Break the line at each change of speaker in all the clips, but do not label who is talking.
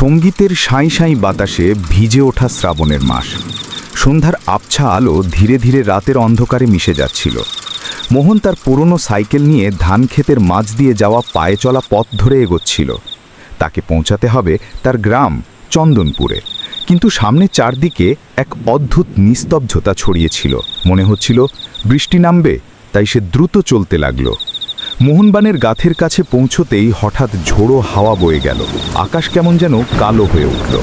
সঙ্গীতের সাঁই সাঁই বাতাসে ভিজে ওঠা শ্রাবণের মাস। সন্ধ্যার আবছা আলো ধীরে ধীরে রাতের অন্ধকারে মিশে যাচ্ছিল। মোহন তার পুরনো সাইকেল নিয়ে ধান ক্ষেতের মাঝ দিয়ে যাওয়া পায়ে চলা পথ ধরে এগোচ্ছিল। তাকে পৌঁছাতে হবে তার গ্রাম চন্দনপুরে, কিন্তু সামনে চারদিকে এক অদ্ভুত নিস্তব্ধতা ছড়িয়েছিল। মনে হচ্ছিল বৃষ্টি নামবে, তাই সে দ্রুত চলতে লাগল। মোহনবানের গাথের কাছে পৌঁছতেই হঠাৎ ঝোড়ো হাওয়া বয়ে গেল। আকাশ কেমন যেন কালো হয়ে উঠল।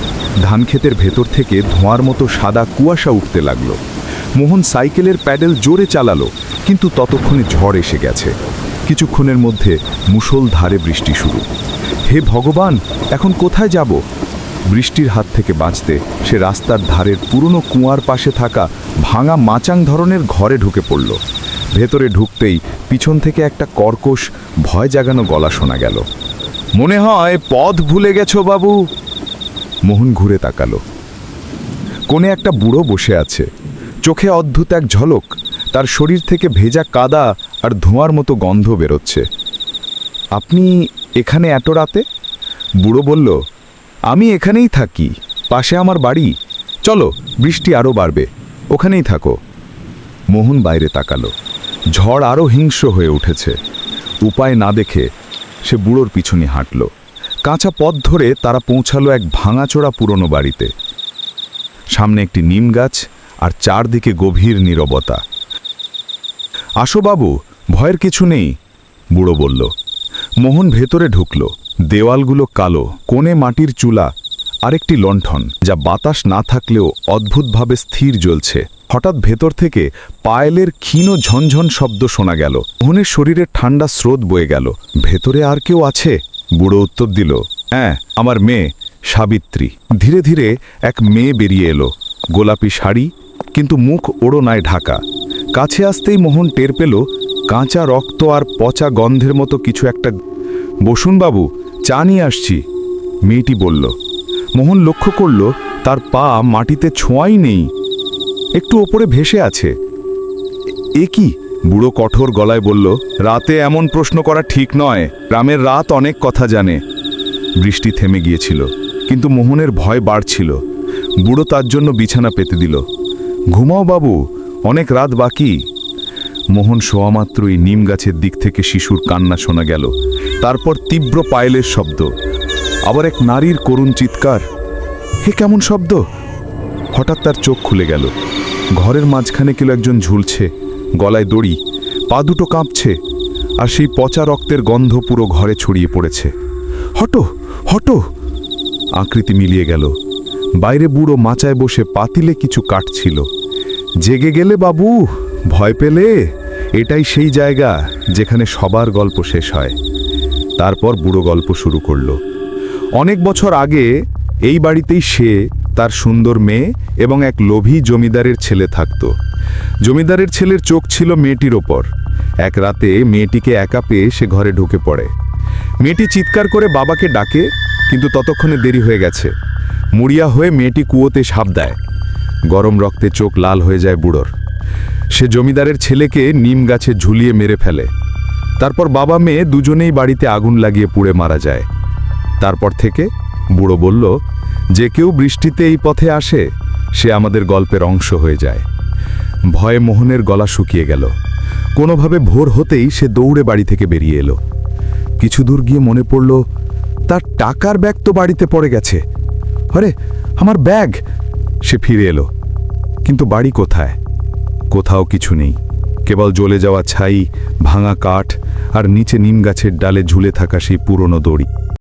ধানক্ষেতের ভেতর থেকে ধোঁয়ার মতো সাদা কুয়াশা উঠতে লাগলো। মোহন সাইকেলের প্যাডেল জোরে চালালো, কিন্তু ততক্ষণে ঝড় এসে গেছে। কিছুক্ষণের মধ্যে মুষলধারে বৃষ্টি শুরু। হে ভগবান, এখন কোথায় যাব? বৃষ্টির হাত থেকে বাঁচতে সে রাস্তার ধারের পুরনো কুয়ার পাশে থাকা ভাঙা মাচাং ধরনের ঘরে ঢুকে পড়ল। ভেতরে ঢুকতেই পিছন থেকে একটা কর্কশ ভয় জাগানো গলা শোনা গেল। মনে হয় পথ ভুলে গেছো বাবু। মোহন ঘুরে তাকালো। কোণে একটা বুড়ো বসে আছে, চোখে অদ্ভুত এক ঝলক। তার শরীর থেকে ভেজা কাদা আর ধোঁয়ার মতো গন্ধ বেরোচ্ছে। আপনি এখানে এত রাতে? বুড়ো বলল, আমি এখানেই থাকি, পাশে আমার বাড়ি। চলো, বৃষ্টি আরও বাড়বে, ওখানেই থাকো। মোহন বাইরে তাকালো। ঝড় আরও হিংস্র হয়ে উঠেছে। উপায় না দেখে সে বুড়োর পিছনে হাঁটল। কাঁচা পথ ধরে তারা পৌঁছালো এক ভাঙাচোরা পুরনো বাড়িতে। সামনে একটি নিম গাছ আর চারদিকে গভীর নীরবতা। আসো বাবু, ভয়ের কিছু নেই, বুড়ো বলল। মোহন ভেতরে ঢুকল। দেওয়ালগুলো কালো, কোণে মাটির চুলা আর একটি লণ্ঠন, যা বাতাস না থাকলেও অদ্ভুতভাবে স্থির জ্বলছে। হঠাৎ ভেতর থেকে পায়েলের ক্ষীণ ঝনঝন শব্দ শোনা গেল। মোহনের শরীরে ঠান্ডা স্রোত বয়ে গেল। ভেতরে আর কেউ আছে? বুড়ো উত্তর দিল, হ্যাঁ, আমার মেয়ে সাবিত্রী। ধীরে ধীরে এক মেয়ে বেরিয়ে এলো, গোলাপি শাড়ি, কিন্তু মুখ ওড়নায় ঢাকা। কাছে আসতেই মোহন টের পেল কাঁচা রক্ত আর পচা গন্ধের মতো কিছু একটা। বসুন বাবু, চা নিয়ে আসছি, মেয়েটি বলল। মোহন লক্ষ্য করল তার পা মাটিতে ছোঁয়াই নেই, একটু ওপরে ভেসে আছে। এ কি? বুড়ো কঠোর গলায় বলল, রাতে এমন প্রশ্ন করা ঠিক নয়, গ্রামের রাত অনেক কথা জানে। বৃষ্টি থেমে গিয়েছিল, কিন্তু মোহনের ভয় বাড়ছিল। বুড়ো তার জন্য বিছানা পেতে দিল। ঘুমাও বাবু, অনেক রাত বাকি। মোহন শোয়ামাত্রই নিম গাছের দিক থেকে শিশুর কান্না শোনা গেল। তারপর তীব্র পায়েলের শব্দ, আবার এক নারীর করুণ চিৎকার। হে কেমন শব্দ! হঠাৎ তার চোখ খুলে গেল। ঘরের মাঝখানে কেউ একজন ঝুলছে, গলায় দড়ি, পা দুটো কাঁপছে, আর সেই পচা রক্তের গন্ধ পুরো ঘরে ছড়িয়ে পড়েছে। হটো, হটো! আকৃতি মিলিয়ে গেল। বাইরে বুড়ো মাচায় বসে পাতিলে কিছু কাটছিল। জেগে গেলে বাবু, ভয় পেলে? এটাই সেই জায়গা যেখানে সবার গল্প শেষ হয়। তারপর বুড়ো গল্প শুরু করল। অনেক বছর আগে এই বাড়িতেই সে, তার সুন্দর মেয়ে এবং এক লোভী জমিদারের ছেলে থাকত। জমিদারের ছেলের চোখ ছিল মেয়েটির ওপর। এক রাতে মেয়েটিকে একা পেয়ে সে ঘরে ঢুকে পড়ে। মেয়েটি চিৎকার করে বাবাকে ডাকে, কিন্তু ততক্ষণে দেরি হয়ে গেছে। মুড়িয়া হয়ে মেয়েটি কুয়োতে ঝাঁপ দেয়। গরম রক্তে চোখ লাল হয়ে যায় বুড়োর। সে জমিদারের ছেলেকে নিম গাছে ঝুলিয়ে মেরে ফেলে। তারপর বাবা মেয়ে দুজনেই বাড়িতে আগুন লাগিয়ে পুড়ে মারা যায়। তারপর থেকে বুড়ো বলল, যে কেউ বৃষ্টিতে এই পথে আসে, সে আমাদের গল্পের অংশ হয়ে যায়। ভয়ে মোহনের গলা শুকিয়ে গেল। কোনোভাবে ভোর হতেই সে দৌড়ে বাড়ি থেকে বেরিয়ে এলো। কিছু দূর গিয়ে মনে পড়ল, তার টাকার ব্যাগ তো বাড়িতে পড়ে গেছে। আরে, আমার ব্যাগ! সে ফিরে এলো, কিন্তু বাড়ি কোথায়? কোথাও কিছু নেই, কেবল জ্বলে যাওয়া ছাই, ভাঙা কাঠ আর নিচে নিম গাছের ডালে ঝুলে থাকা সেই পুরনো দড়ি।